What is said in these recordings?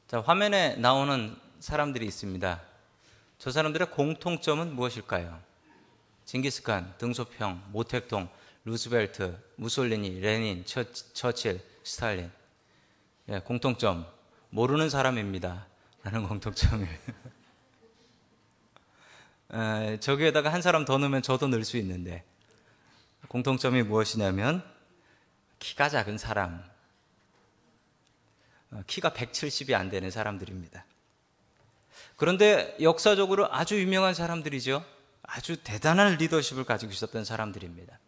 자, 화면에 나오는 사람들이 있습니다. 저 사람들의 공통점은 무엇일까요? 징기스칸, 등소평, 모택동, 루스벨트, 무솔리니, 레닌, 처칠, 스탈린. 예, 공통점, 모르는 사람입니다 라는 공통점이에요. 저기에다가 한 사람 더 넣으면 저도 넣을 수 있는데, 공통점이 무엇이냐면 키가 작은 사람, 키가 170이 안 되는 사람들입니다. 그런데 역사적으로 아주 유명한 사람들이죠. 아주 대단한 리더십을 가지고 있었던 사람들입니다.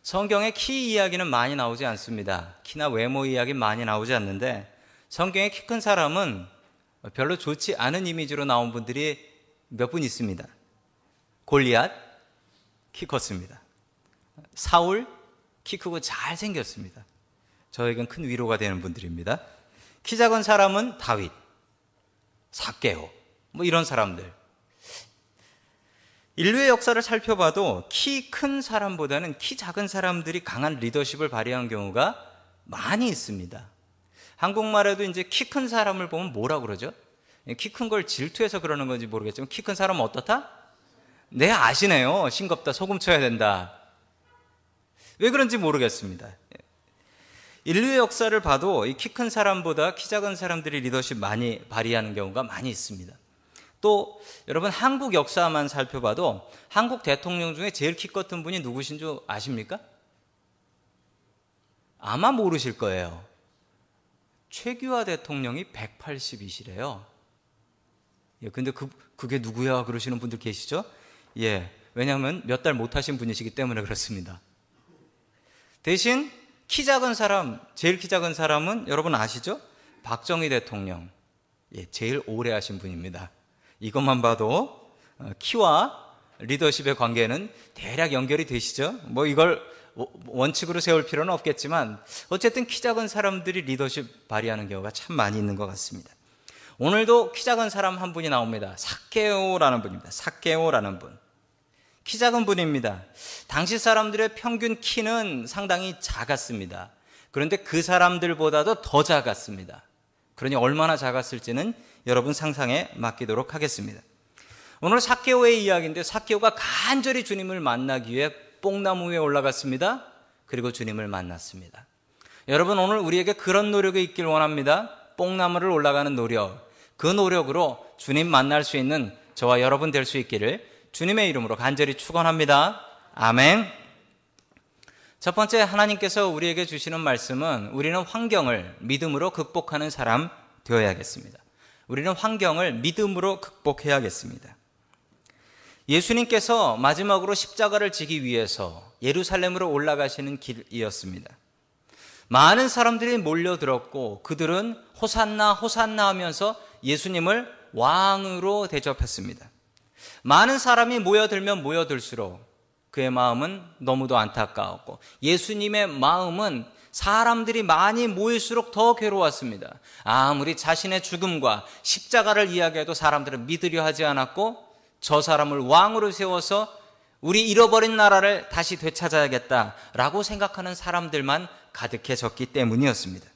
성경에 키 이야기는 많이 나오지 않습니다. 키나 외모 이야기는 많이 나오지 않는데, 성경에 키 큰 사람은 별로 좋지 않은 이미지로 나온 분들이 몇 분 있습니다. 골리앗, 키 컸습니다. 사울, 키 크고 잘생겼습니다. 저에겐 큰 위로가 되는 분들입니다. 키 작은 사람은 다윗, 삭개오, 뭐 이런 사람들. 인류의 역사를 살펴봐도 키 큰 사람보다는 키 작은 사람들이 강한 리더십을 발휘한 경우가 많이 있습니다. 한국말에도 이제 키 큰 사람을 보면 뭐라 그러죠? 키 큰 걸 질투해서 그러는 건지 모르겠지만, 키 큰 사람은 어떻다? 네, 아시네요. 싱겁다, 소금 쳐야 된다. 왜 그런지 모르겠습니다. 인류의 역사를 봐도 이 키 큰 사람보다 키 작은 사람들이 리더십 많이 발휘하는 경우가 많이 있습니다. 또 여러분, 한국 역사만 살펴봐도 한국 대통령 중에 제일 키 컸던 분이 누구신 줄 아십니까? 아마 모르실 거예요. 최규하 대통령이 180이시래요. 예, 근데 그게 누구야 그러시는 분들 계시죠? 예, 왜냐하면 몇 달 못 하신 분이시기 때문에 그렇습니다. 대신 키 작은 사람, 제일 키 작은 사람은 여러분 아시죠? 박정희 대통령. 예, 제일 오래 하신 분입니다. 이것만 봐도 키와 리더십의 관계는 대략 연결이 되시죠? 뭐 이걸 원칙으로 세울 필요는 없겠지만, 어쨌든 키 작은 사람들이 리더십 발휘하는 경우가 참 많이 있는 것 같습니다. 오늘도 키 작은 사람 한 분이 나옵니다. 삭개오라는 분입니다. 삭개오라는 분. 키 작은 분입니다. 당시 사람들의 평균 키는 상당히 작았습니다. 그런데 그 사람들보다도 더 작았습니다. 그러니 얼마나 작았을지는 여러분 상상에 맡기도록 하겠습니다. 오늘 삭개오의 이야기인데, 삭개오가 간절히 주님을 만나기 위해 뽕나무 위에 올라갔습니다. 그리고 주님을 만났습니다. 여러분, 오늘 우리에게 그런 노력이 있길 원합니다. 뽕나무를 올라가는 노력, 그 노력으로 주님 만날 수 있는 저와 여러분 될 수 있기를 주님의 이름으로 간절히 축원합니다. 아멘. 첫 번째, 하나님께서 우리에게 주시는 말씀은 우리는 환경을 믿음으로 극복하는 사람 되어야겠습니다. 우리는 환경을 믿음으로 극복해야겠습니다. 예수님께서 마지막으로 십자가를 지기 위해서 예루살렘으로 올라가시는 길이었습니다. 많은 사람들이 몰려들었고 그들은 호산나 호산나 하면서 예수님을 왕으로 대접했습니다. 많은 사람이 모여들면 모여들수록 그의 마음은 너무도 안타까웠고, 예수님의 마음은 사람들이 많이 모일수록 더 괴로웠습니다. 아무리 자신의 죽음과 십자가를 이야기해도 사람들은 믿으려 하지 않았고, 저 사람을 왕으로 세워서 우리 잃어버린 나라를 다시 되찾아야겠다라고 생각하는 사람들만 가득해졌기 때문이었습니다.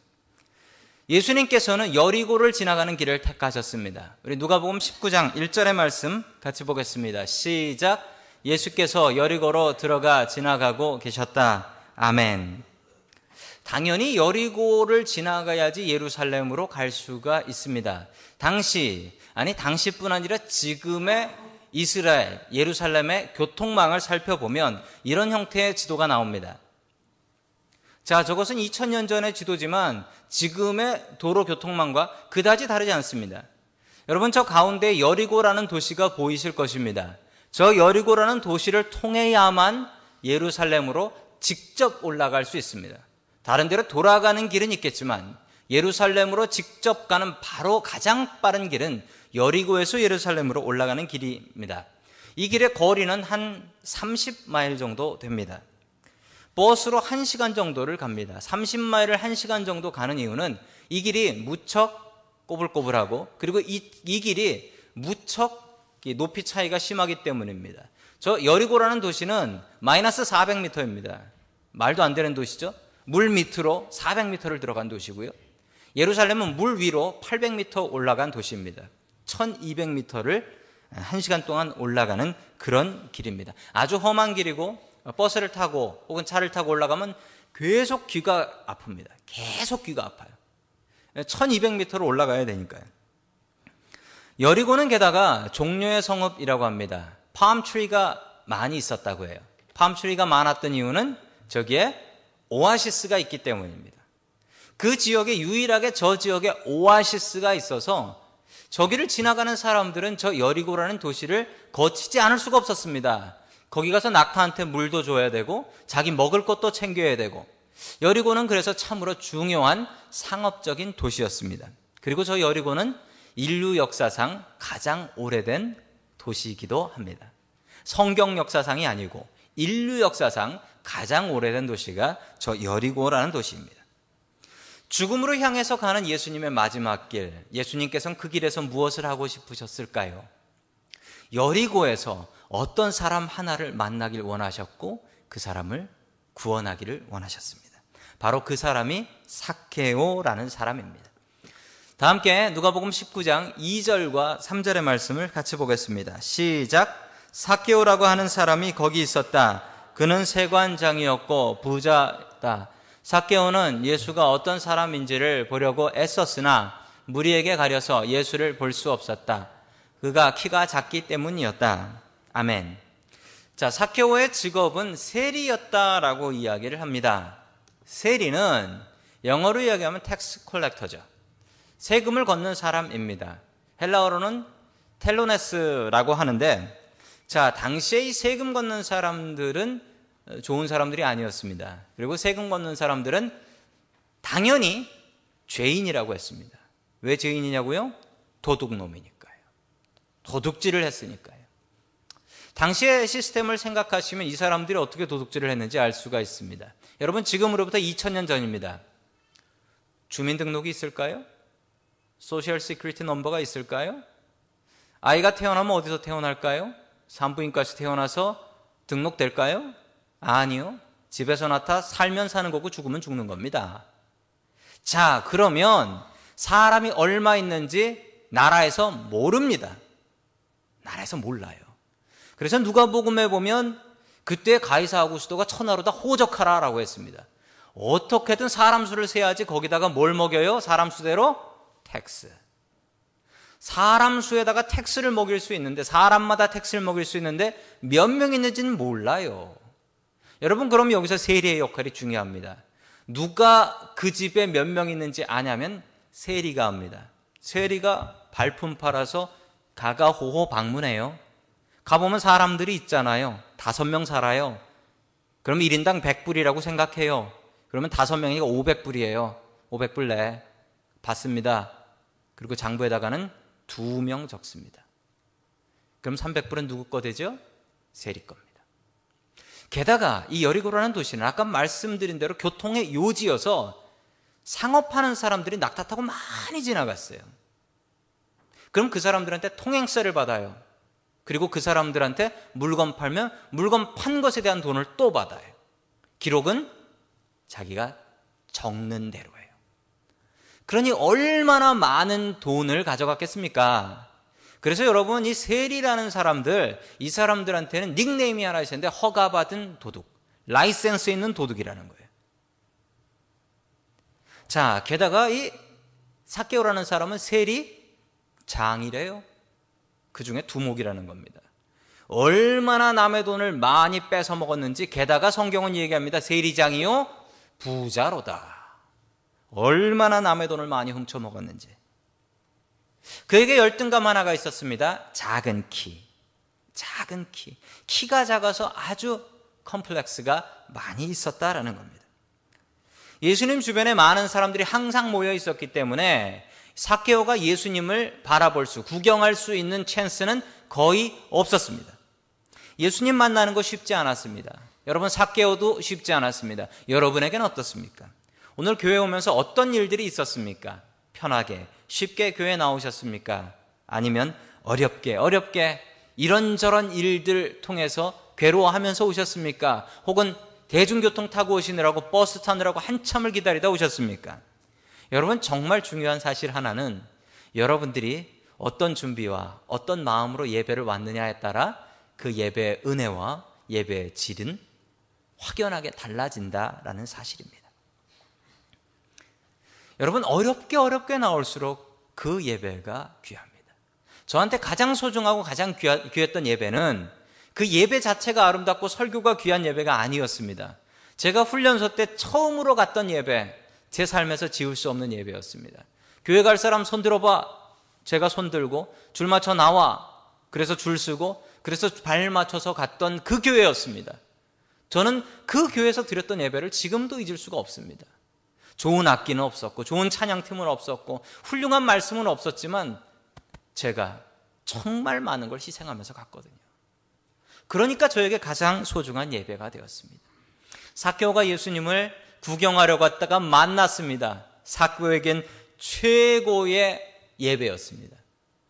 예수님께서는 여리고를 지나가는 길을 택하셨습니다. 우리 누가복음 19장 1절의 말씀 같이 보겠습니다. 시작. 예수께서 여리고로 들어가 지나가고 계셨다. 아멘. 당연히 여리고를 지나가야지 예루살렘으로 갈 수가 있습니다. 당시뿐 아니라 지금의 이스라엘, 예루살렘의 교통망을 살펴보면 이런 형태의 지도가 나옵니다. 자, 저것은 2000년 전의 지도지만 지금의 도로 교통망과 그다지 다르지 않습니다. 여러분, 저 가운데 여리고라는 도시가 보이실 것입니다. 저 여리고라는 도시를 통해야만 예루살렘으로 직접 올라갈 수 있습니다. 다른 데로 돌아가는 길은 있겠지만 예루살렘으로 직접 가는 바로 가장 빠른 길은 여리고에서 예루살렘으로 올라가는 길입니다. 이 길의 거리는 한 30마일 정도 됩니다. 버스로 1시간 정도를 갑니다. 30마일을 1시간 정도 가는 이유는 이 길이 무척 꼬불꼬불하고, 그리고 이 길이 무척 높이 차이가 심하기 때문입니다. 저 여리고라는 도시는 마이너스 400m입니다. 말도 안 되는 도시죠. 물 밑으로 400m를 들어간 도시고요. 예루살렘은 물 위로 800m 올라간 도시입니다. 1200m를 1시간 동안 올라가는 그런 길입니다. 아주 험한 길이고 버스를 타고 혹은 차를 타고 올라가면 계속 귀가 아픕니다. 계속 귀가 아파요. 1200m를 올라가야 되니까요. 여리고는 게다가 종려의 성읍이라고 합니다. 팜트리가 많이 있었다고 해요. 팜트리가 많았던 이유는 저기에 오아시스가 있기 때문입니다. 그 지역에 유일하게 저 지역에 오아시스가 있어서 저기를 지나가는 사람들은 저 여리고라는 도시를 거치지 않을 수가 없었습니다. 거기 가서 낙타한테 물도 줘야 되고 자기 먹을 것도 챙겨야 되고, 여리고는 그래서 참으로 중요한 상업적인 도시였습니다. 그리고 저 여리고는 인류 역사상 가장 오래된 도시이기도 합니다. 성경 역사상이 아니고 인류 역사상 가장 오래된 도시가 저 여리고라는 도시입니다. 죽음으로 향해서 가는 예수님의 마지막 길, 예수님께서는 그 길에서 무엇을 하고 싶으셨을까요? 여리고에서 어떤 사람 하나를 만나길 원하셨고 그 사람을 구원하기를 원하셨습니다. 바로 그 사람이 삭개오라는 사람입니다. 다 함께 누가복음 19장 2절과 3절의 말씀을 같이 보겠습니다. 시작. 삭개오라고 하는 사람이 거기 있었다. 그는 세관장이었고 부자다. 삭개오는 예수가 어떤 사람인지를 보려고 애썼으나 무리에게 가려서 예수를 볼 수 없었다. 그가 키가 작기 때문이었다. 아멘. 자, 삭개오의 직업은 세리였다라고 이야기를 합니다. 세리는 영어로 이야기하면 텍스 콜렉터죠. 세금을 걷는 사람입니다. 헬라어로는 텔로네스라고 하는데, 자, 당시에 이 세금 걷는 사람들은 좋은 사람들이 아니었습니다. 그리고 세금 걷는 사람들은 당연히 죄인이라고 했습니다. 왜 죄인이냐고요? 도둑놈이니까요. 도둑질을 했으니까요. 당시의 시스템을 생각하시면 이 사람들이 어떻게 도둑질을 했는지 알 수가 있습니다. 여러분, 지금으로부터 2000년 전입니다. 주민등록이 있을까요? 소셜 시큐리티 넘버가 있을까요? 아이가 태어나면 어디서 태어날까요? 산부인과에서 태어나서 등록될까요? 아니요. 집에서 나타 살면 사는 거고 죽으면 죽는 겁니다. 자, 그러면 사람이 얼마 있는지 나라에서 모릅니다. 나라에서 몰라요. 그래서 누가복음에 보면 그때 가이사 아구스토가 천하로다 호적하라라고 했습니다. 어떻게든 사람 수를 세야지 거기다가 뭘 먹여요? 사람 수대로 텍스. 사람 수에다가 텍스를 먹일 수 있는데, 사람마다 텍스를 먹일 수 있는데 몇 명 있는지는 몰라요. 여러분, 그럼 여기서 세리의 역할이 중요합니다. 누가 그 집에 몇 명 있는지 아냐면 세리가 합니다. 세리가 발품 팔아서 가가호호 방문해요. 가보면 사람들이 있잖아요. 5명 살아요. 그럼 1인당 100불이라고 생각해요. 그러면 5명이니까 500불이에요. 500불 내 받습니다. 그리고 장부에다가는 2명 적습니다. 그럼 300불은 누구 거 되죠? 세리 겁니다. 게다가 이 여리고라는 도시는 아까 말씀드린 대로 교통의 요지여서 상업하는 사람들이 낙타 타고 많이 지나갔어요. 그럼 그 사람들한테 통행세를 받아요. 그리고 그 사람들한테 물건 팔면 물건 판 것에 대한 돈을 또 받아요. 기록은 자기가 적는 대로예요. 그러니 얼마나 많은 돈을 가져갔겠습니까? 그래서 여러분, 이 세리라는 사람들, 이 사람들한테는 닉네임이 하나 있었는데 허가받은 도둑, 라이센스 있는 도둑이라는 거예요. 자, 게다가 이 삭개오라는 사람은 세리장이래요. 그 중에 두목이라는 겁니다. 얼마나 남의 돈을 많이 뺏어 먹었는지, 게다가 성경은 얘기합니다. 세리장이요 부자로다. 얼마나 남의 돈을 많이 훔쳐 먹었는지. 그에게 열등감 하나가 있었습니다. 작은 키. 작은 키. 키가 작아서 아주 컴플렉스가 많이 있었다라는 겁니다. 예수님 주변에 많은 사람들이 항상 모여 있었기 때문에 삭개오가 예수님을 바라볼 수, 구경할 수 있는 찬스는 거의 없었습니다. 예수님 만나는 거 쉽지 않았습니다. 여러분, 삭개오도 쉽지 않았습니다. 여러분에게는 어떻습니까? 오늘 교회 오면서 어떤 일들이 있었습니까? 편하게, 쉽게 교회 나오셨습니까? 아니면 어렵게 이런저런 일들 통해서 괴로워하면서 오셨습니까? 혹은 대중교통 타고 오시느라고 버스 타느라고 한참을 기다리다 오셨습니까? 여러분, 정말 중요한 사실 하나는 여러분들이 어떤 준비와 어떤 마음으로 예배를 왔느냐에 따라 그 예배의 은혜와 예배의 질은 확연하게 달라진다라는 사실입니다. 여러분, 어렵게 나올수록 그 예배가 귀합니다. 저한테 가장 소중하고 가장 귀했던 예배는 그 예배 자체가 아름답고 설교가 귀한 예배가 아니었습니다. 제가 훈련소 때 처음으로 갔던 예배, 제 삶에서 지울 수 없는 예배였습니다. 교회 갈 사람 손 들어봐. 제가 손 들고 줄 맞춰 나와. 그래서 줄 서고 그래서 발 맞춰서 갔던 그 교회였습니다. 저는 그 교회에서 드렸던 예배를 지금도 잊을 수가 없습니다. 좋은 악기는 없었고 좋은 찬양팀은 없었고 훌륭한 말씀은 없었지만 제가 정말 많은 걸 희생하면서 갔거든요. 그러니까 저에게 가장 소중한 예배가 되었습니다. 삭개오가 예수님을 구경하러 갔다가 만났습니다. 삭개오에겐 최고의 예배였습니다.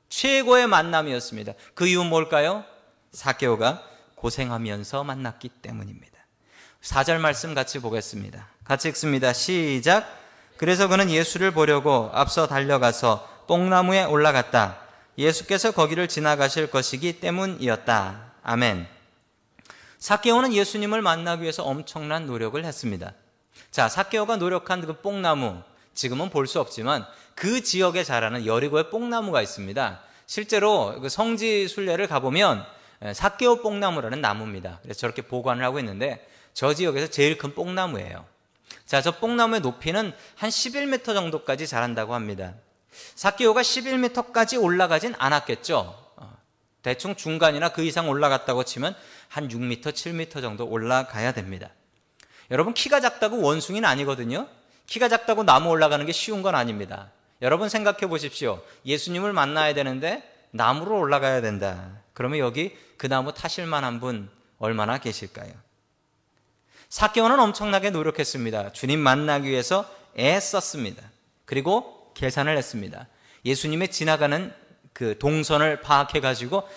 최고의 만남이었습니다. 그 이유는 뭘까요? 삭개오가 고생하면서 만났기 때문입니다. 4절 말씀 같이 보겠습니다. 같이 읽습니다. 시작. 그래서 그는 예수를 보려고 앞서 달려가서 뽕나무에 올라갔다. 예수께서 거기를 지나가실 것이기 때문이었다. 아멘. 삭개오는 예수님을 만나기 위해서 엄청난 노력을 했습니다. 자, 삭개오가 노력한 그 뽕나무, 지금은 볼 수 없지만 그 지역에 자라는 여리고의 뽕나무가 있습니다. 실제로 그 성지 순례를 가보면 삭개오 뽕나무라는 나무입니다. 그래서 저렇게 보관을 하고 있는데 저 지역에서 제일 큰 뽕나무예요. 자, 저 뽕나무의 높이는 한 11m 정도까지 자란다고 합니다. 삭개오가 11m까지 올라가진 않았겠죠. 대충 중간이나 그 이상 올라갔다고 치면 한 6m, 7m 정도 올라가야 됩니다. 여러분, 키가 작다고 원숭이는 아니거든요. 키가 작다고 나무 올라가는 게 쉬운 건 아닙니다. 여러분 생각해 보십시오. 예수님을 만나야 되는데 나무로 올라가야 된다. 그러면 여기 그 나무 타실 만한 분 얼마나 계실까요? 삭개오는 엄청나게 노력했습니다. 주님 만나기 위해서 애썼습니다. 그리고 계산을 했습니다. 예수님의 지나가는 그 동선을 파악해가지고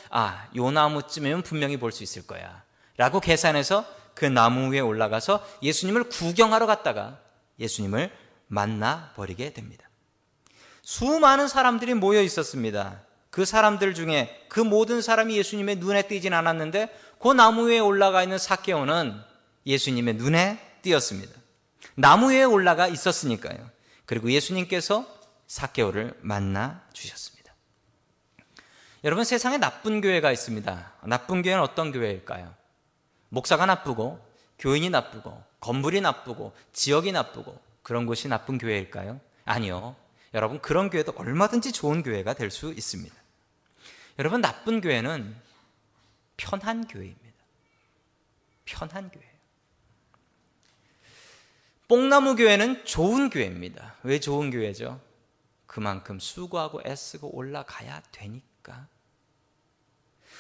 요 나무쯤이면 분명히 볼 수 있을 거야 라고 계산해서 그 나무 위에 올라가서 예수님을 구경하러 갔다가 예수님을 만나버리게 됩니다. 수많은 사람들이 모여 있었습니다. 그 사람들 중에 그 모든 사람이 예수님의 눈에 띄진 않았는데 그 나무 위에 올라가 있는 삭개오는 예수님의 눈에 띄었습니다. 나무 위에 올라가 있었으니까요. 그리고 예수님께서 삭개오를 만나 주셨습니다. 여러분, 세상에 나쁜 교회가 있습니다. 나쁜 교회는 어떤 교회일까요? 목사가 나쁘고 교인이 나쁘고 건물이 나쁘고 지역이 나쁘고 그런 곳이 나쁜 교회일까요? 아니요. 여러분, 그런 교회도 얼마든지 좋은 교회가 될 수 있습니다. 여러분, 나쁜 교회는 편한 교회입니다. 편한 교회예요. 뽕나무 교회는 좋은 교회입니다. 왜 좋은 교회죠? 그만큼 수고하고 애쓰고 올라가야 되니까.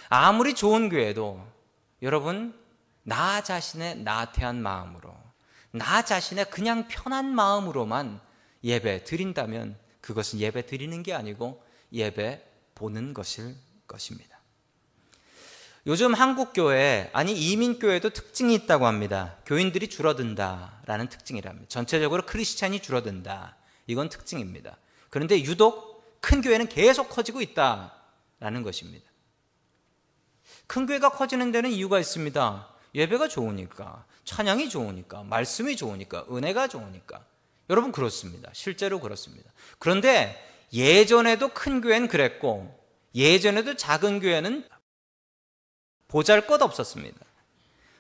아무리 좋은 교회도 여러분, 나 자신의 나태한 마음으로, 나 자신의 그냥 편한 마음으로만 예배 드린다면 그것은 예배 드리는 게 아니고 예배 보는 것일 것입니다. 요즘 한국교회, 아니 이민교회도 특징이 있다고 합니다. 교인들이 줄어든다라는 특징이랍니다. 전체적으로 크리스찬이 줄어든다. 이건 특징입니다. 그런데 유독 큰 교회는 계속 커지고 있다라는 것입니다. 큰 교회가 커지는 데는 이유가 있습니다. 예배가 좋으니까, 찬양이 좋으니까, 말씀이 좋으니까, 은혜가 좋으니까. 여러분, 그렇습니다. 실제로 그렇습니다. 그런데 예전에도 큰 교회는 그랬고 예전에도 작은 교회는 보잘것없었습니다.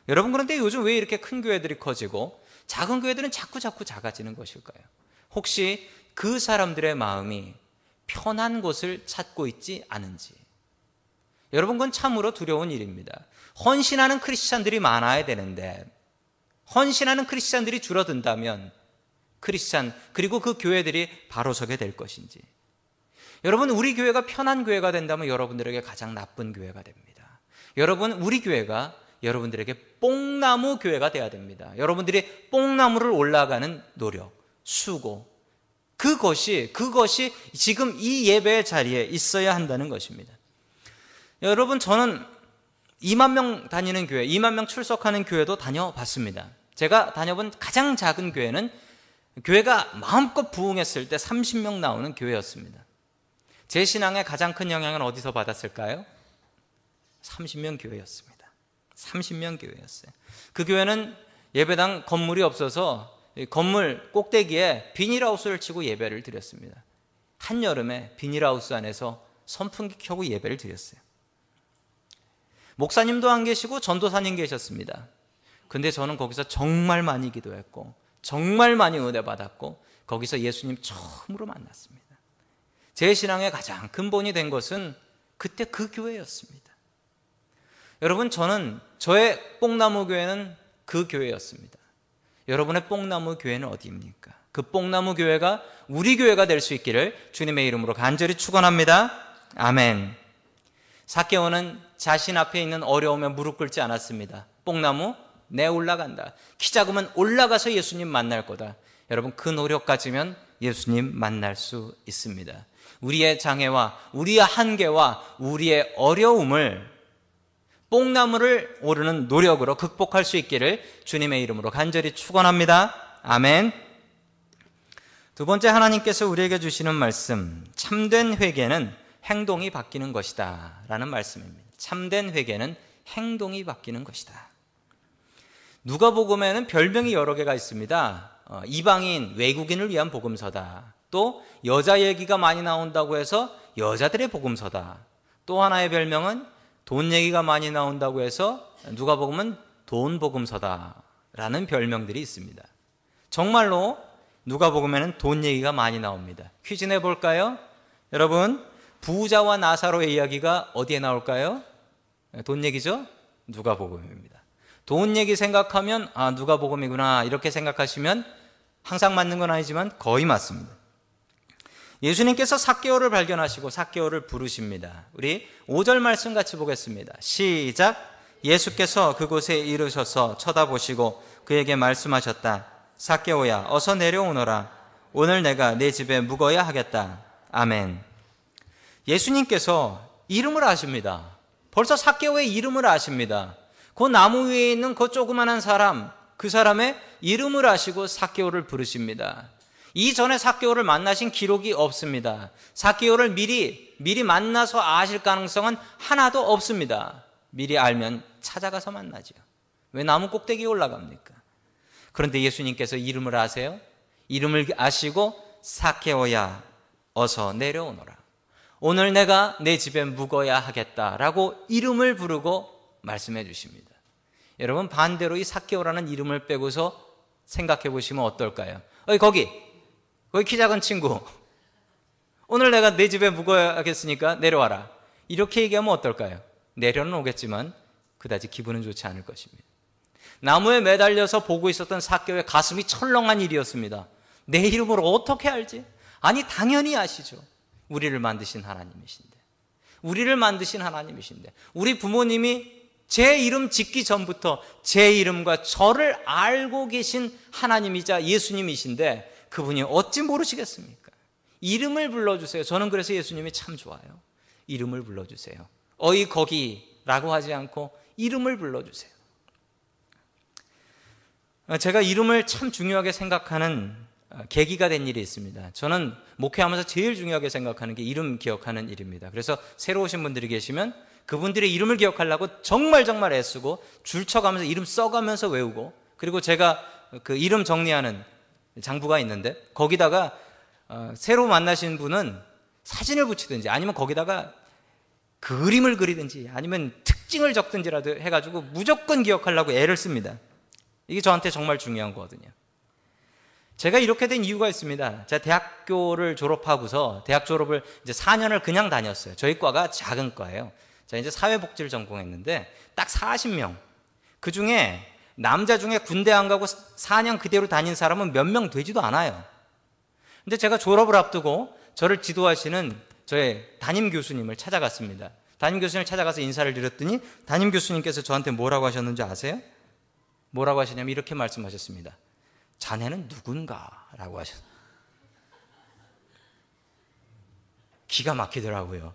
여러분, 그런데 요즘 왜 이렇게 큰 교회들이 커지고 작은 교회들은 자꾸 작아지는 것일까요? 혹시 그 사람들의 마음이 편한 곳을 찾고 있지 않은지. 여러분, 그건 참으로 두려운 일입니다. 헌신하는 크리스찬들이 많아야 되는데 헌신하는 크리스찬들이 줄어든다면 크리스찬 그리고 그 교회들이 바로 서게 될 것인지. 여러분, 우리 교회가 편한 교회가 된다면 여러분들에게 가장 나쁜 교회가 됩니다. 여러분, 우리 교회가 여러분들에게 뽕나무 교회가 돼야 됩니다. 여러분들이 뽕나무를 올라가는 노력, 수고, 그것이 지금 이 예배의 자리에 있어야 한다는 것입니다. 여러분, 저는 2만 명 다니는 교회, 2만 명 출석하는 교회도 다녀봤습니다. 제가 다녀본 가장 작은 교회는 교회가 마음껏 부흥했을 때 30명 나오는 교회였습니다. 제 신앙의 가장 큰 영향은 어디서 받았을까요? 30명 교회였습니다. 30명 교회였어요. 그 교회는 예배당 건물이 없어서 건물 꼭대기에 비닐하우스를 치고 예배를 드렸습니다. 한여름에 비닐하우스 안에서 선풍기 켜고 예배를 드렸어요. 목사님도 안 계시고 전도사님 계셨습니다. 근데 저는 거기서 정말 많이 기도했고 정말 많이 은혜 받았고 거기서 예수님 처음으로 만났습니다. 제 신앙의 가장 근본이 된 것은 그때 그 교회였습니다. 여러분, 저의 뽕나무 교회는 그 교회였습니다. 여러분의 뽕나무 교회는 어디입니까? 그 뽕나무 교회가 우리 교회가 될 수 있기를 주님의 이름으로 간절히 축원합니다. 아멘. 삭개오는 자신 앞에 있는 어려움에 무릎 꿇지 않았습니다. 뽕나무, 내 올라간다. 키 작으면 올라가서 예수님 만날 거다. 여러분, 그 노력 가지면 예수님 만날 수 있습니다. 우리의 장애와 우리의 한계와 우리의 어려움을 뽕나무를 오르는 노력으로 극복할 수 있기를 주님의 이름으로 간절히 축원합니다. 아멘. 두 번째, 하나님께서 우리에게 주시는 말씀, 참된 회개는 행동이 바뀌는 것이다 라는 말씀입니다. 참된 회개는 행동이 바뀌는 것이다. 누가복음에는 별명이 여러 개가 있습니다. 이방인, 외국인을 위한 복음서다. 또 여자 얘기가 많이 나온다고 해서 여자들의 복음서다. 또 하나의 별명은 돈 얘기가 많이 나온다고 해서 누가복음은 돈 복음서다 라는 별명들이 있습니다. 정말로 누가복음에는 돈 얘기가 많이 나옵니다. 퀴즈 내볼까요? 여러분, 부자와 나사로의 이야기가 어디에 나올까요? 돈 얘기죠? 누가복음입니다. 돈 얘기 생각하면 누가복음이구나 이렇게 생각하시면 항상 맞는 건 아니지만 거의 맞습니다. 예수님께서 삭개오를 발견하시고 삭개오를 부르십니다. 우리 5절 말씀 같이 보겠습니다. 시작. 예수께서 그곳에 이르셔서 쳐다보시고 그에게 말씀하셨다. 삭개오야, 어서 내려오너라. 오늘 내가 내 집에 묵어야 하겠다. 아멘. 예수님께서 이름을 아십니다. 벌써 삭개오의 이름을 아십니다. 그 나무 위에 있는 그 조그마한 사람, 그 사람의 이름을 아시고 삭개오를 부르십니다. 이전에 삭개오를 만나신 기록이 없습니다. 삭개오를 미리 만나서 아실 가능성은 하나도 없습니다. 미리 알면 찾아가서 만나죠. 왜 나무 꼭대기에 올라갑니까? 그런데 예수님께서 이름을 아세요? 이름을 아시고 삭개오야, 어서 내려오너라. 오늘 내가 내 집에 묵어야 하겠다라고 이름을 부르고 말씀해 주십니다. 여러분, 반대로 이 삭개오라는 이름을 빼고서 생각해 보시면 어떨까요? 거기 키 작은 친구, 오늘 내가 내 집에 묵어야겠으니까 내려와라. 이렇게 얘기하면 어떨까요? 내려는 오겠지만 그다지 기분은 좋지 않을 것입니다. 나무에 매달려서 보고 있었던 삭개오의 가슴이 철렁한 일이었습니다. 내 이름을 어떻게 알지? 아니, 당연히 아시죠. 우리를 만드신 하나님이신데. 우리 부모님이 제 이름 짓기 전부터 제 이름과 저를 알고 계신 하나님이자 예수님이신데 그분이 어찌 모르시겠습니까? 이름을 불러주세요. 저는 그래서 예수님이 참 좋아요. 이름을 불러주세요. 어이 거기라고 하지 않고 이름을 불러주세요. 제가 이름을 참 중요하게 생각하는 계기가 된 일이 있습니다. 저는 목회하면서 제일 중요하게 생각하는 게 이름 기억하는 일입니다. 그래서 새로 오신 분들이 계시면 그분들의 이름을 기억하려고 정말 애쓰고 줄 쳐가면서 이름 써가면서 외우고, 그리고 제가 그 이름 정리하는 장부가 있는데 거기다가 새로 만나신 분은 사진을 붙이든지 아니면 거기다가 그림을 그리든지 아니면 특징을 적든지라도 해가지고 무조건 기억하려고 애를 씁니다. 이게 저한테 정말 중요한 거거든요. 제가 이렇게 된 이유가 있습니다. 제가 대학교를 졸업하고서 대학 졸업을 이제 4년을 그냥 다녔어요. 저희 과가 작은 과예요. 제가 이제 사회복지를 전공했는데 딱 40명. 그 중에 남자 중에 군대 안 가고 4년 그대로 다닌 사람은 몇 명 되지도 않아요. 근데 제가 졸업을 앞두고 저를 지도하시는 저의 담임 교수님을 찾아갔습니다. 담임 교수님을 찾아가서 인사를 드렸더니 담임 교수님께서 저한테 뭐라고 하셨는지 아세요? 뭐라고 하시냐면 이렇게 말씀하셨습니다. 자네는 누군가? 라고 하셨어요. 기가 막히더라고요.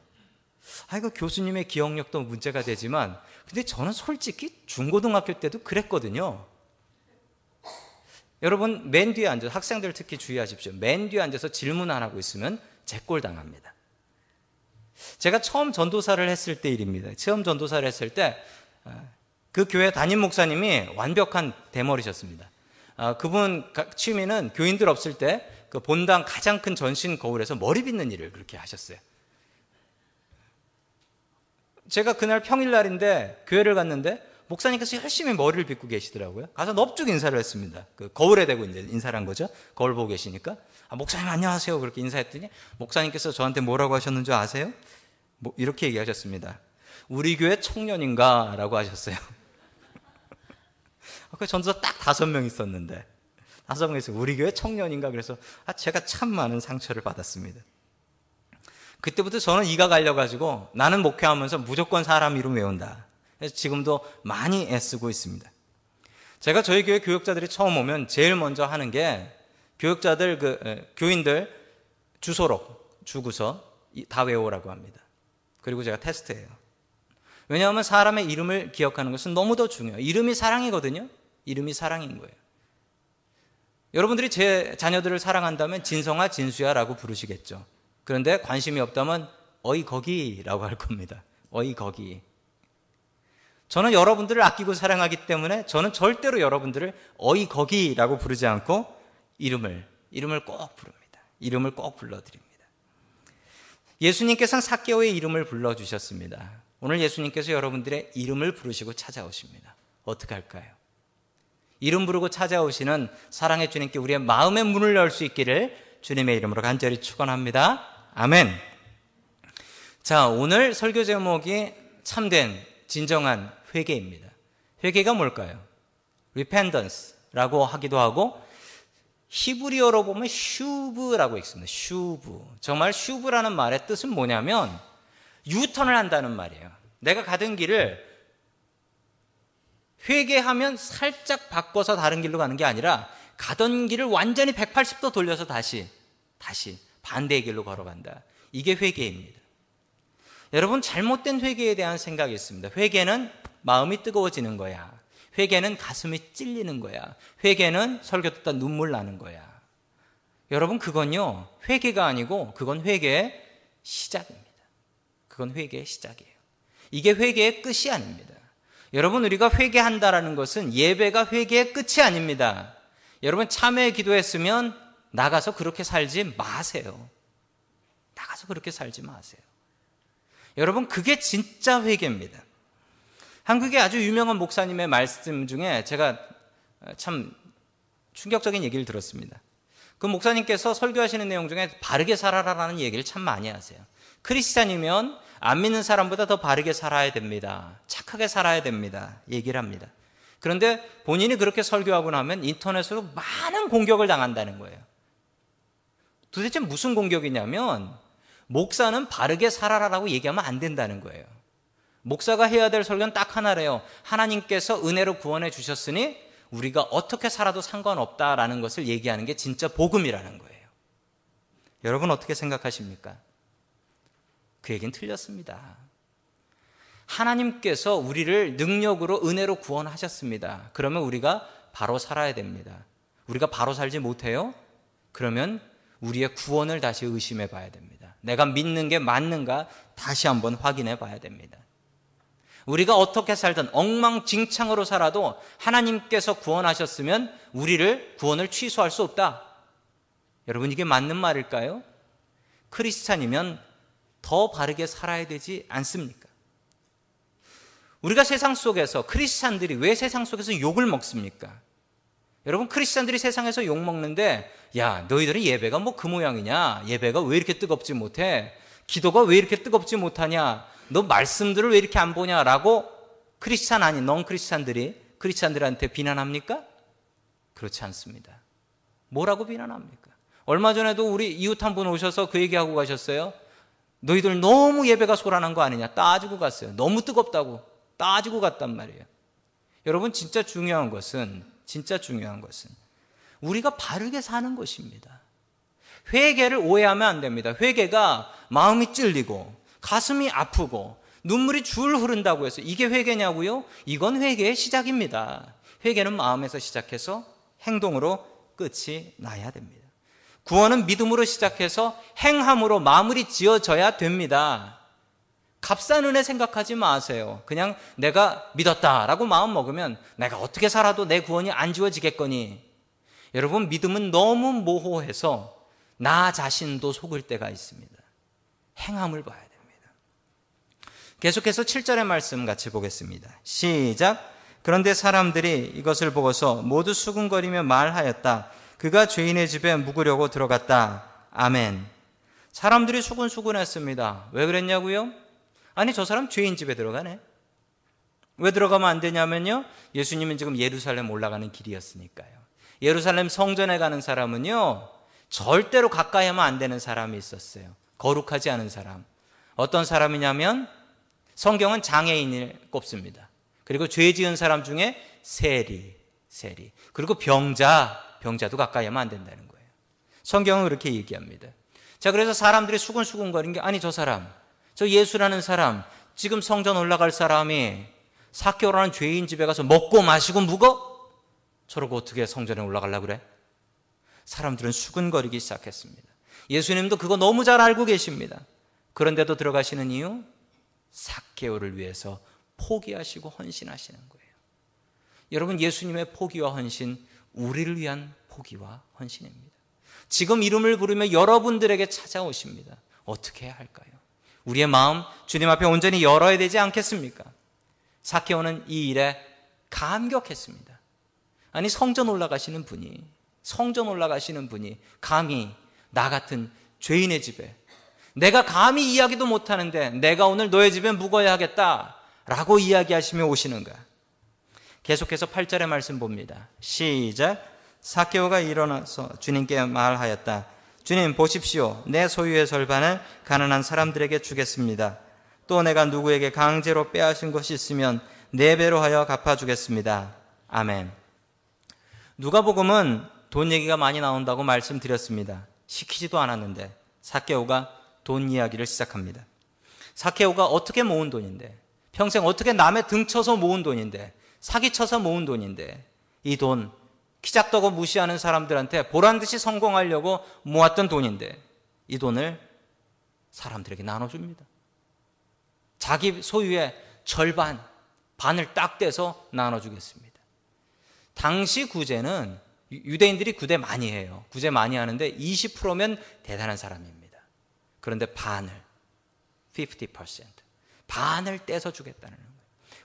이거 교수님의 기억력도 문제가 되지만 근데 저는 솔직히 중고등학교 때도 그랬거든요. 여러분 맨 뒤에 앉아서, 학생들 특히 주의하십시오. 맨 뒤에 앉아서 질문 안 하고 있으면 제꼴 당합니다. 제가 처음 전도사를 했을 때 일입니다. 처음 전도사를 했을 때 그 교회 담임 목사님이 완벽한 대머리셨습니다. 그분 취미는 교인들 없을 때 그 본당 가장 큰 전신 거울에서 머리 빗는 일을 그렇게 하셨어요. 제가 그날 평일날인데 교회를 갔는데 목사님께서 열심히 머리를 빗고 계시더라고요. 가서 넙죽 인사를 했습니다. 그 거울에 대고 이제 인사를 한 거죠. 거울 보고 계시니까. 목사님 안녕하세요. 그렇게 인사했더니 목사님께서 저한테 뭐라고 하셨는 줄 아세요? 이렇게 얘기하셨습니다. 우리 교회 청년인가? 라고 하셨어요. 그 전도사 딱 5명 있었는데 5명에서 우리 교회 청년인가? 그래서 제가 참 많은 상처를 받았습니다. 그때부터 저는 이가 갈려가지고 나는 목회하면서 무조건 사람 이름 외운다. 그래서 지금도 많이 애쓰고 있습니다. 제가 저희 교회 교육자들이 처음 오면 제일 먼저 하는 게 교육자들, 교인들 주소록, 주구서 다 외우라고 합니다. 그리고 제가 테스트해요. 왜냐하면 사람의 이름을 기억하는 것은 너무도 중요해요. 이름이 사랑이거든요. 이름이 사랑인 거예요. 여러분들이 제 자녀들을 사랑한다면 진성아, 진수야 라고 부르시겠죠. 그런데 관심이 없다면 어이 거기라고 할 겁니다. 어이 거기. 저는 여러분들을 아끼고 사랑하기 때문에 저는 절대로 여러분들을 어이 거기라고 부르지 않고 이름을 꼭 부릅니다. 이름을 꼭 불러드립니다. 예수님께서는 삭개오의 이름을 불러주셨습니다. 오늘 예수님께서 여러분들의 이름을 부르시고 찾아오십니다. 어떻게 할까요? 이름 부르고 찾아오시는 사랑의 주님께 우리의 마음의 문을 열 수 있기를 주님의 이름으로 간절히 축원합니다. 아멘. 자, 오늘 설교 제목이 참된 진정한 회개입니다. 회개가 뭘까요? repentance라고 하기도 하고 히브리어로 보면 슈브라고 있습니다. 슈브. 정말 슈브라는 말의 뜻은 뭐냐면 유턴을 한다는 말이에요. 내가 가던 길을 회개하면 살짝 바꿔서 다른 길로 가는 게 아니라 가던 길을 완전히 180도 돌려서 다시 반대의 길로 걸어간다. 이게 회개입니다. 여러분, 잘못된 회개에 대한 생각이 있습니다. 회개는 마음이 뜨거워지는 거야. 회개는 가슴이 찔리는 거야. 회개는 설교 듣다 눈물 나는 거야. 여러분, 그건요, 회개가 아니고 그건 회개의 시작입니다. 그건 회개의 시작이에요. 이게 회개의 끝이 아닙니다. 여러분, 우리가 회개한다라는 것은 예배가 회개의 끝이 아닙니다. 여러분, 참회 기도했으면 나가서 그렇게 살지 마세요. 나가서 그렇게 살지 마세요. 여러분, 그게 진짜 회개입니다. 한국의 아주 유명한 목사님의 말씀 중에 제가 참 충격적인 얘기를 들었습니다. 그 목사님께서 설교하시는 내용 중에 바르게 살아라라는 얘기를 참 많이 하세요. 크리스찬이면 안 믿는 사람보다 더 바르게 살아야 됩니다. 착하게 살아야 됩니다. 얘기를 합니다. 그런데 본인이 그렇게 설교하고 나면 인터넷으로 많은 공격을 당한다는 거예요. 도대체 무슨 공격이냐면 목사는 바르게 살아라라고 얘기하면 안 된다는 거예요. 목사가 해야 될 설교는 딱 하나래요. 하나님께서 은혜로 구원해 주셨으니 우리가 어떻게 살아도 상관없다라는 것을 얘기하는 게 진짜 복음이라는 거예요. 여러분 어떻게 생각하십니까? 그 얘기는 틀렸습니다. 하나님께서 우리를 능력으로 은혜로 구원하셨습니다. 그러면 우리가 바로 살아야 됩니다. 우리가 바로 살지 못해요? 그러면 우리의 구원을 다시 의심해 봐야 됩니다. 내가 믿는 게 맞는가 다시 한번 확인해 봐야 됩니다. 우리가 어떻게 살든 엉망진창으로 살아도 하나님께서 구원하셨으면 우리를 구원을 취소할 수 없다. 여러분 이게 맞는 말일까요? 크리스찬이면 더 바르게 살아야 되지 않습니까? 우리가 세상 속에서 크리스찬들이 왜 세상 속에서 욕을 먹습니까? 여러분 크리스찬들이 세상에서 욕 먹는데 야 너희들은 예배가 뭐 그 모양이냐? 예배가 왜 이렇게 뜨겁지 못해? 기도가 왜 이렇게 뜨겁지 못하냐? 너 말씀들을 왜 이렇게 안 보냐라고 크리스찬 아닌 넌 크리스찬들한테 비난합니까? 그렇지 않습니다. 뭐라고 비난합니까? 얼마 전에도 우리 이웃 한 분 오셔서 그 얘기하고 가셨어요. 너희들 너무 예배가 소란한 거 아니냐? 따지고 갔어요. 너무 뜨겁다고 따지고 갔단 말이에요. 여러분 진짜 중요한 것은 우리가 바르게 사는 것입니다. 회개를 오해하면 안 됩니다. 회개가 마음이 찔리고 가슴이 아프고 눈물이 줄 흐른다고 해서 이게 회개냐고요? 이건 회개의 시작입니다. 회개는 마음에서 시작해서 행동으로 끝이 나야 됩니다. 구원은 믿음으로 시작해서 행함으로 마무리 지어져야 됩니다. 값싼 은혜 생각하지 마세요. 그냥 내가 믿었다라고 마음 먹으면 내가 어떻게 살아도 내 구원이 안 지워지겠거니. 여러분, 믿음은 너무 모호해서 나 자신도 속을 때가 있습니다. 행함을 봐야 됩니다. 계속해서 7절의 말씀 같이 보겠습니다. 시작. 그런데 사람들이 이것을 보고서 모두 수군거리며 말하였다. 그가 죄인의 집에 묵으려고 들어갔다. 아멘. 사람들이 수군수군했습니다. 왜 그랬냐고요? 아니, 저 사람 죄인 집에 들어가네. 왜 들어가면 안 되냐면요, 예수님은 지금 예루살렘 올라가는 길이었으니까요. 예루살렘 성전에 가는 사람은요, 절대로 가까이 하면 안 되는 사람이 있었어요. 거룩하지 않은 사람. 어떤 사람이냐면 성경은 장애인을 꼽습니다. 그리고 죄 지은 사람 중에 세리. 그리고 병자도 가까이 하면 안 된다는 거예요. 성경은 그렇게 얘기합니다. 자, 그래서 사람들이 수군수군거린 게, 아니, 저 사람, 저 예수라는 사람, 지금 성전 올라갈 사람이 삭개오라는 죄인 집에 가서 먹고 마시고 묵어? 저러고 어떻게 성전에 올라가려고 그래? 사람들은 수군거리기 시작했습니다. 예수님도 그거 너무 잘 알고 계십니다. 그런데도 들어가시는 이유? 삭개오를 위해서 포기하시고 헌신하시는 거예요. 여러분, 예수님의 포기와 헌신, 우리를 위한 포기와 헌신입니다. 지금 이름을 부르며 여러분들에게 찾아오십니다. 어떻게 해야 할까요? 우리의 마음 주님 앞에 온전히 열어야 되지 않겠습니까? 삭개오는 이 일에 감격했습니다. 아니, 성전 올라가시는 분이 감히 나 같은 죄인의 집에, 내가 감히 이야기도 못하는데 내가 오늘 너의 집에 묵어야 하겠다라고 이야기하시며 오시는가? 계속해서 8절의 말씀 봅니다. 시작. 삭개오가 일어나서 주님께 말하였다. 주님, 보십시오. 내 소유의 절반을 가난한 사람들에게 주겠습니다. 또 내가 누구에게 강제로 빼앗은 것이 있으면 4배로 하여 갚아주겠습니다. 아멘. 누가복음은 돈 얘기가 많이 나온다고 말씀드렸습니다. 시키지도 않았는데 삭개오가 돈 이야기를 시작합니다. 삭개오가 어떻게 모은 돈인데, 평생 어떻게 남의 등쳐서 모은 돈인데, 사기쳐서 모은 돈인데, 이 돈 키 작다고 무시하는 사람들한테 보란듯이 성공하려고 모았던 돈인데, 이 돈을 사람들에게 나눠줍니다. 자기 소유의 절반, 반을 딱 떼서 나눠주겠습니다. 당시 구제는, 유대인들이 구제 많이 해요. 구제 많이 하는데 20%면 대단한 사람입니다. 그런데 반을, 50%, 반을 떼서 주겠다는 거예요.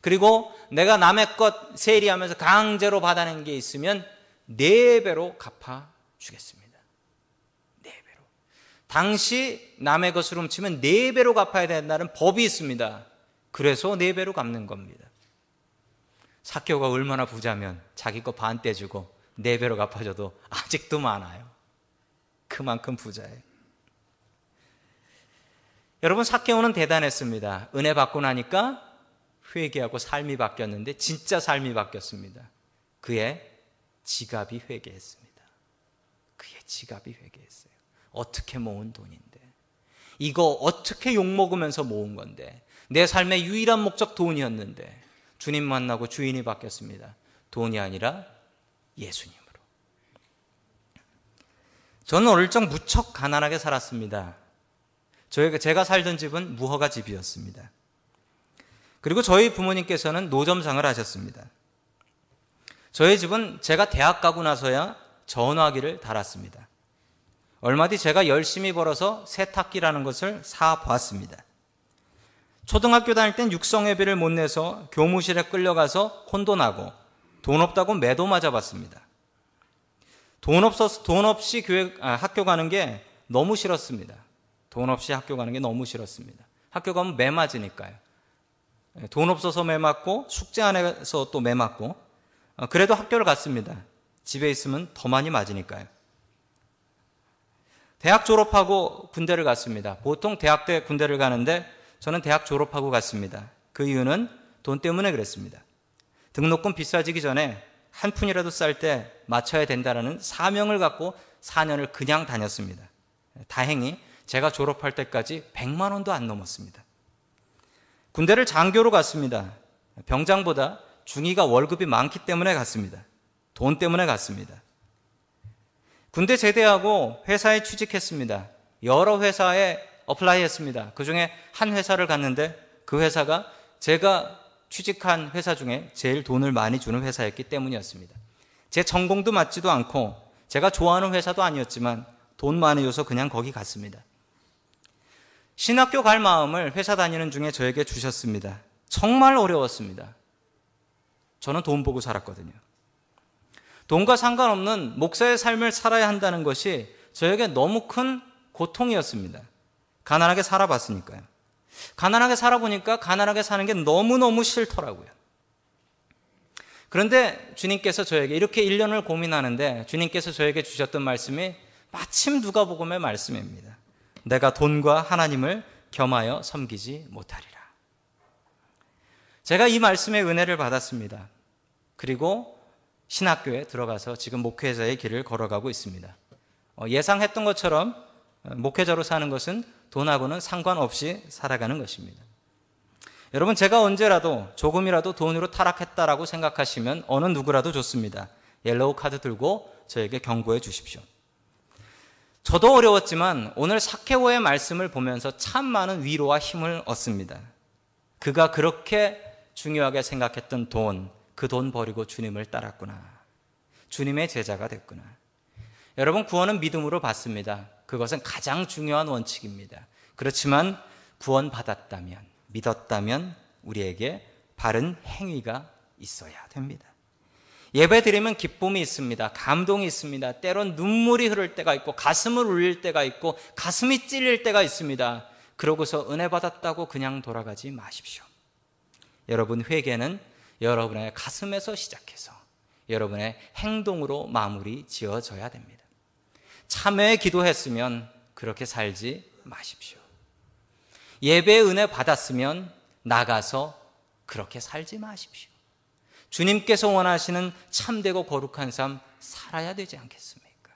그리고 내가 남의 것 세리하면서 강제로 받아낸 게 있으면 4배로 갚아주겠습니다. 4배로. 당시 남의 것을 훔치면 4배로 갚아야 된다는 법이 있습니다. 그래서 4배로 갚는 겁니다. 삭개오가 얼마나 부자면 자기 거 반 떼주고 4배로 갚아줘도 아직도 많아요. 그만큼 부자예요. 여러분, 삭개오는 대단했습니다. 은혜 받고 나니까 회개하고 삶이 바뀌었는데 진짜 삶이 바뀌었습니다. 그의 지갑이 회개했습니다. 어떻게 모은 돈인데, 이거 어떻게 욕먹으면서 모은 건데, 내 삶의 유일한 목적 돈이었는데 주님 만나고 주인이 바뀌었습니다. 돈이 아니라 예수님으로. 저는 어릴 적 무척 가난하게 살았습니다. 제가 살던 집은 무허가 집이었습니다. 그리고 저희 부모님께서는 노점상을 하셨습니다. 저희 집은 제가 대학 가고 나서야 전화기를 달았습니다. 얼마 뒤 제가 열심히 벌어서 세탁기라는 것을 사 보았습니다. 초등학교 다닐 땐 육성회비를 못 내서 교무실에 끌려가서 혼도 나고 돈 없다고 매도 맞아봤습니다. 돈 없이 학교 가는 게 너무 싫었습니다. 학교 가면 매 맞으니까요. 돈 없어서 매 맞고 숙제 안 해서 또 매 맞고, 그래도 학교를 갔습니다. 집에 있으면 더 많이 맞으니까요. 대학 졸업하고 군대를 갔습니다. 보통 대학 때 군대를 가는데 저는 대학 졸업하고 갔습니다. 그 이유는 돈 때문에 그랬습니다. 등록금 비싸지기 전에 한 푼이라도 쌀 때 맞춰야 된다는 사명을 갖고 4년을 그냥 다녔습니다. 다행히 제가 졸업할 때까지 100만 원도 안 넘었습니다. 군대를 장교로 갔습니다. 병장보다 중위가 월급이 많기 때문에 갔습니다. 돈 때문에 갔습니다. 군대 제대하고 회사에 취직했습니다. 여러 회사에 어플라이했습니다. 그중에 한 회사를 갔는데 그 회사가 제가 취직한 회사 중에 제일 돈을 많이 주는 회사였기 때문이었습니다. 제 전공도 맞지도 않고 제가 좋아하는 회사도 아니었지만 돈 많이 줘서 그냥 거기 갔습니다. 신학교 갈 마음을 회사 다니는 중에 저에게 주셨습니다. 정말 어려웠습니다. 저는 돈 보고 살았거든요. 돈과 상관없는 목사의 삶을 살아야 한다는 것이 저에게 너무 큰 고통이었습니다. 가난하게 살아봤으니까요. 가난하게 살아보니까 가난하게 사는 게 너무너무 싫더라고요. 그런데 주님께서 저에게 이렇게 1년을 고민하는데 주님께서 저에게 주셨던 말씀이 마침 누가복음의 말씀입니다. 내가 돈과 하나님을 겸하여 섬기지 못하리라. 제가 이 말씀의 은혜를 받았습니다. 그리고 신학교에 들어가서 지금 목회자의 길을 걸어가고 있습니다. 예상했던 것처럼 목회자로 사는 것은 돈하고는 상관없이 살아가는 것입니다. 여러분, 제가 언제라도 조금이라도 돈으로 타락했다라고 생각하시면 어느 누구라도 좋습니다. 옐로우 카드 들고 저에게 경고해 주십시오. 저도 어려웠지만 오늘 사케오의 말씀을 보면서 참 많은 위로와 힘을 얻습니다. 그가 그렇게 중요하게 생각했던 돈, 그 돈 버리고 주님을 따랐구나. 주님의 제자가 됐구나. 여러분, 구원은 믿음으로 받습니다. 그것은 가장 중요한 원칙입니다. 그렇지만 구원받았다면, 믿었다면 우리에게 바른 행위가 있어야 됩니다. 예배 드리면 기쁨이 있습니다. 감동이 있습니다. 때론 눈물이 흐를 때가 있고 가슴을 울릴 때가 있고 가슴이 찔릴 때가 있습니다. 그러고서 은혜 받았다고 그냥 돌아가지 마십시오. 여러분, 회개는 여러분의 가슴에서 시작해서 여러분의 행동으로 마무리 지어져야 됩니다. 참회의 기도했으면 그렇게 살지 마십시오. 예배의 은혜 받았으면 나가서 그렇게 살지 마십시오. 주님께서 원하시는 참되고 거룩한 삶 살아야 되지 않겠습니까?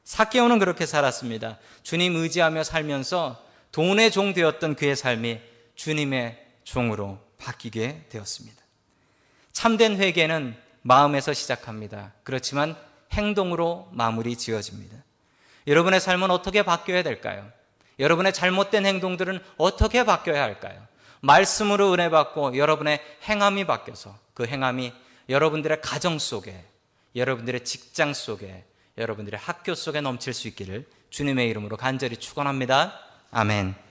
사케오는 그렇게 살았습니다. 주님 의지하며 살면서 돈의 종 되었던 그의 삶이 주님의 종으로 바뀌게 되었습니다. 참된 회개는 마음에서 시작합니다. 그렇지만 행동으로 마무리 지어집니다. 여러분의 삶은 어떻게 바뀌어야 될까요? 여러분의 잘못된 행동들은 어떻게 바뀌어야 할까요? 말씀으로 은혜 받고 여러분의 행함이 바뀌어서 그 행함이 여러분들의 가정 속에, 여러분들의 직장 속에, 여러분들의 학교 속에 넘칠 수 있기를 주님의 이름으로 간절히 축원합니다. 아멘.